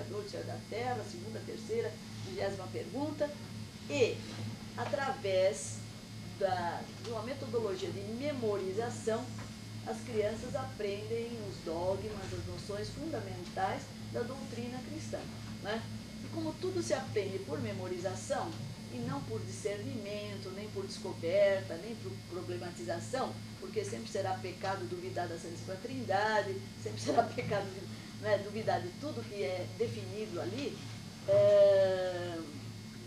Criador do céu e da terra, segunda, terceira, 20ª pergunta, e através de uma metodologia de memorização, as crianças aprendem os dogmas, as noções fundamentais da doutrina cristã, né? E como tudo se aprende por memorização, e não por discernimento, nem por descoberta, nem por problematização, porque sempre será pecado duvidar da Santíssima Trindade, sempre será pecado, né, duvidar de tudo que é definido ali,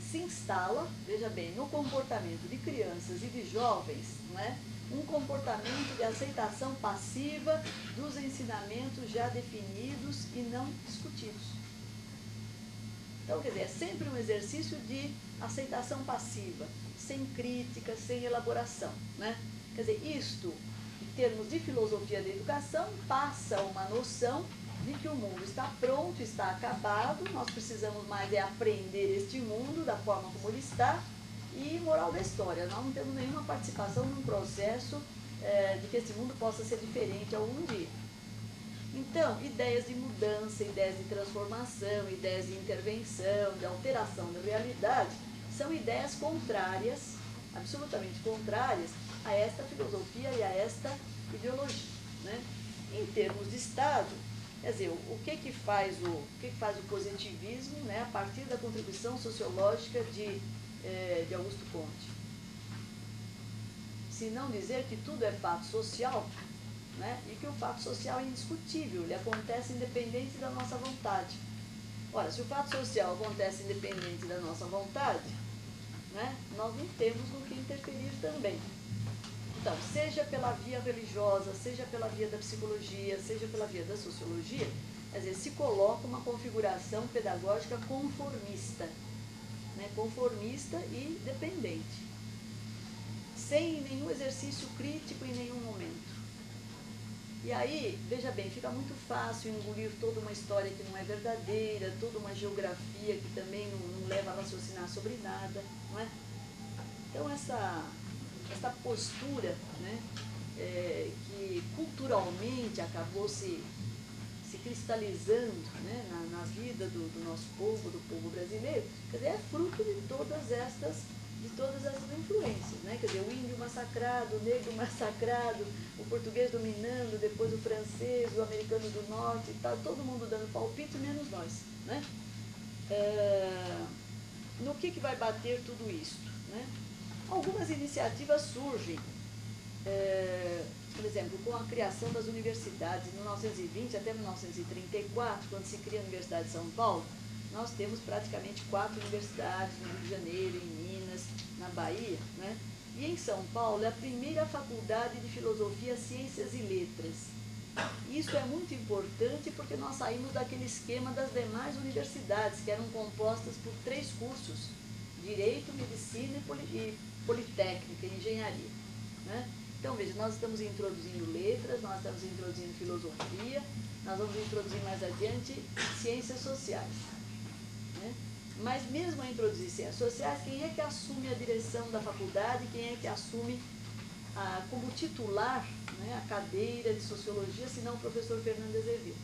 se instala, veja bem, no comportamento de crianças e de jovens, não é? Um comportamento de aceitação passiva dos ensinamentos já definidos e não discutidos. Então, quer dizer, é sempre um exercício de aceitação passiva, sem crítica, sem elaboração, né? Quer dizer, isto, em termos de filosofia da educação, passa uma noção de que o mundo está pronto, está acabado, nós precisamos mais de aprender este mundo da forma como ele está, e moral da história, nós não temos nenhuma participação num processo de que esse mundo possa ser diferente algum dia. Então, ideias de mudança, ideias de transformação, ideias de intervenção, de alteração da realidade, são ideias contrárias, absolutamente contrárias, a esta filosofia e a esta ideologia, né? Em termos de Estado, quer dizer, o que faz o positivismo, né, a partir da contribuição sociológica de Augusto Comte? Se não dizer que tudo é fato social, né, e que o fato social é indiscutível, ele acontece independente da nossa vontade. Ora, se o fato social acontece independente da nossa vontade, né, nós não temos no que interferir também. Então, seja pela via religiosa, seja pela via da psicologia, seja pela via da sociologia, quer dizer, se coloca uma configuração pedagógica conformista, né, conformista e dependente, sem nenhum exercício crítico em nenhum momento. E aí, veja bem, fica muito fácil engolir toda uma história que não é verdadeira, toda uma geografia que também não leva a raciocinar sobre nada, não é? Então, essa postura, né, que culturalmente acabou se cristalizando, né, na vida do nosso povo, do povo brasileiro, quer dizer, é fruto de todas essas influências, né? Quer dizer, o índio massacrado, o negro massacrado, o português dominando, depois o francês, o americano do norte e tal, todo mundo dando palpite, menos nós, né? No que vai bater tudo isso, né? Algumas iniciativas surgem, por exemplo, com a criação das universidades, em 1920 até 1934, quando se cria a Universidade de São Paulo, nós temos praticamente 4 universidades, no Rio de Janeiro, em Minas, na Bahia, né? E em São Paulo é a primeira faculdade de Filosofia, Ciências e Letras. Isso é muito importante porque nós saímos daquele esquema das demais universidades, que eram compostas por 3 cursos, Direito, Medicina e Politécnica, Engenharia, né? Então, veja, nós estamos introduzindo letras, nós estamos introduzindo filosofia, nós vamos introduzir mais adiante ciências sociais, né? Mas mesmo a introduzir ciências sociais, quem é que assume a direção da faculdade, quem é que assume como titular, né, a cadeira de sociologia, se não o professor Fernando Azevedo?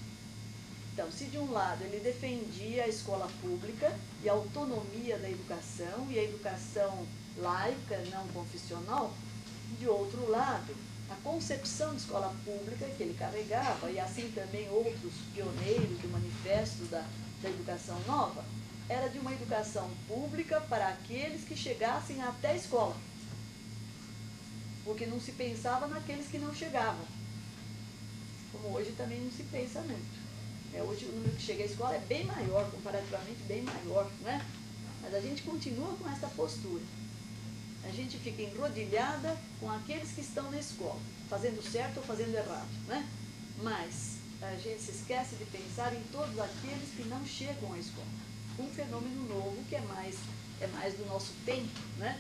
Então, se de um lado ele defendia a escola pública e a autonomia da educação, e a educação laica, não confessional, de outro lado, a concepção de escola pública que ele carregava, e assim também outros pioneiros do manifesto da educação nova, era de uma educação pública para aqueles que chegassem até a escola, porque não se pensava naqueles que não chegavam, como hoje também não se pensa muito. Hoje o número que chega à escola é bem maior, comparativamente bem maior, né? Mas a gente continua com essa postura. A gente fica enrodilhada com aqueles que estão na escola, fazendo certo ou fazendo errado, né? Mas a gente se esquece de pensar em todos aqueles que não chegam à escola. Um fenômeno novo que é mais do nosso tempo, né?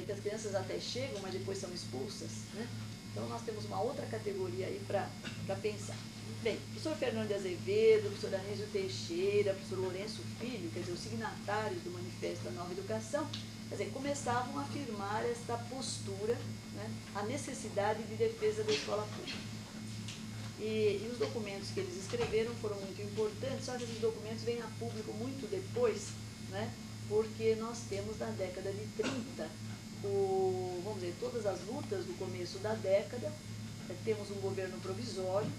Que as crianças até chegam, mas depois são expulsas, né? Então nós temos uma outra categoria aí para pensar. Bem, o professor Fernando Azevedo, o professor Anísio Teixeira, o professor Lourenço Filho, quer dizer, os signatários do Manifesto da Nova Educação, quer dizer, começavam a afirmar esta postura, né, a necessidade de defesa da escola pública. E os documentos que eles escreveram foram muito importantes, só que esses documentos vêm a público muito depois, né? Porque nós temos na década de 30, vamos dizer, todas as lutas do começo da década, temos um governo provisório,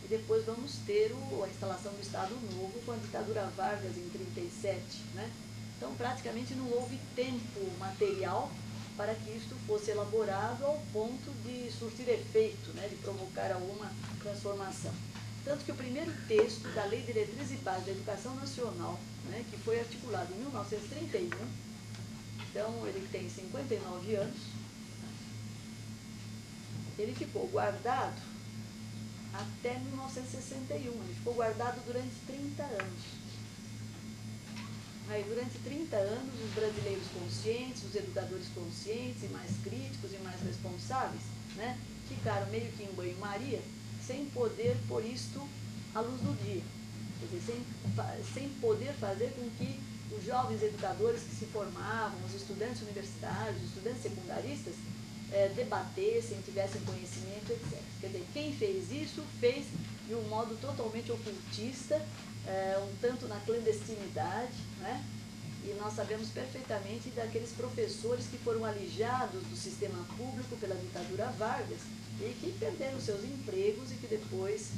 e depois vamos ter a instalação do Estado Novo com a ditadura Vargas em 37, né? Então, praticamente não houve tempo material para que isto fosse elaborado ao ponto de surtir efeito, né, de provocar alguma transformação. Tanto que o primeiro texto da Lei de Diretriz e Base da Educação Nacional, né, que foi articulado em 1931, então ele tem 59 anos, ele ficou guardado até 1961, ele ficou guardado durante 30 anos. Aí, durante 30 anos, os brasileiros conscientes, os educadores conscientes e mais críticos e mais responsáveis, né, ficaram meio que em banho-maria, sem poder pôr isto à luz do dia. Quer dizer, sem poder fazer com que os jovens educadores que se formavam, os estudantes universitários, os estudantes secundaristas, debatessem, tivessem conhecimento, etc. Quer dizer, quem fez isso, fez de um modo totalmente ocultista, um tanto na clandestinidade, né? E nós sabemos perfeitamente daqueles professores que foram alijados do sistema público pela ditadura Vargas e que perderam seus empregos e que depois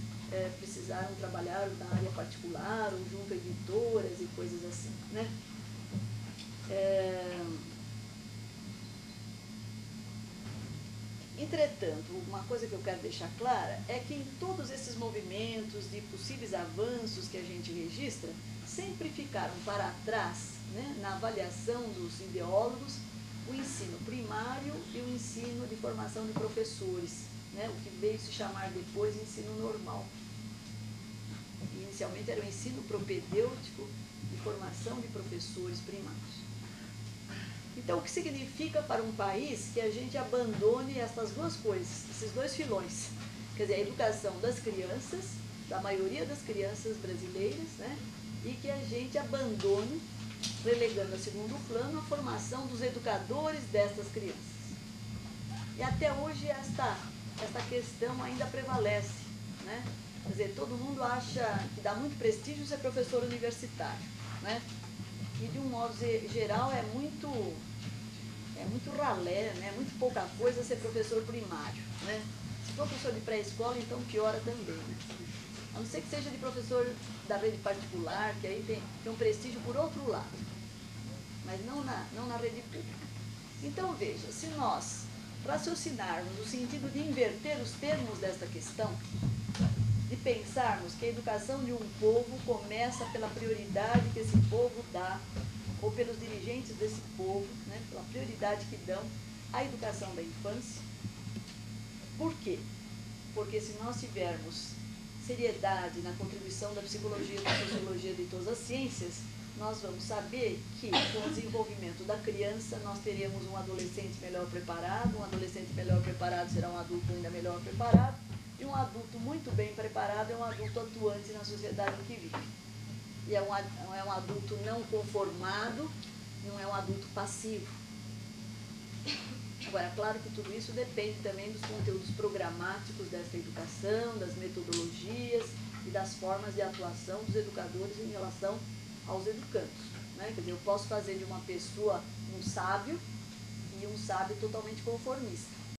precisaram trabalhar na área particular ou junto a editoras e coisas assim, né? Entretanto, uma coisa que eu quero deixar clara é que em todos esses movimentos de possíveis avanços que a gente registra, sempre ficaram para trás, né, na avaliação dos ideólogos, o ensino primário e o ensino de formação de professores, né, o que veio se chamar depois de ensino normal. Inicialmente era o ensino propedêutico de formação de professores primários. Então, o que significa para um país que a gente abandone essas duas coisas, esses dois filões? Quer dizer, a educação das crianças, da maioria das crianças brasileiras, né? E que a gente abandone, relegando a segundo plano, a formação dos educadores destas crianças. E até hoje esta questão ainda prevalece, né? Quer dizer, todo mundo acha que dá muito prestígio ser professor universitário, né? E de um modo geral é muito ralé, né? Muito pouca coisa ser professor primário, né? Se for professor de pré-escola, então piora também, né? A não ser que seja de professor da rede particular, que aí tem um prestígio por outro lado, mas não na rede pública. Então, veja, se nós raciocinarmos no sentido de inverter os termos desta questão, de pensarmos que a educação de um povo começa pela prioridade que esse povo dá, ou pelos dirigentes desse povo, né, pela prioridade que dão à educação da infância. Por quê? Porque se nós tivermos seriedade na contribuição da psicologia, da sociologia, de todas as ciências, nós vamos saber que com o desenvolvimento da criança nós teremos um adolescente melhor preparado, um adolescente melhor preparado será um adulto ainda melhor preparado, e um adulto muito bem preparado é um adulto atuante na sociedade em que vive. E é um adulto não conformado, não é um adulto passivo. Agora, claro que tudo isso depende também dos conteúdos programáticos desta educação, das metodologias e das formas de atuação dos educadores em relação aos educandos, né? Quer dizer, eu posso fazer de uma pessoa um sábio e um sábio totalmente conformista.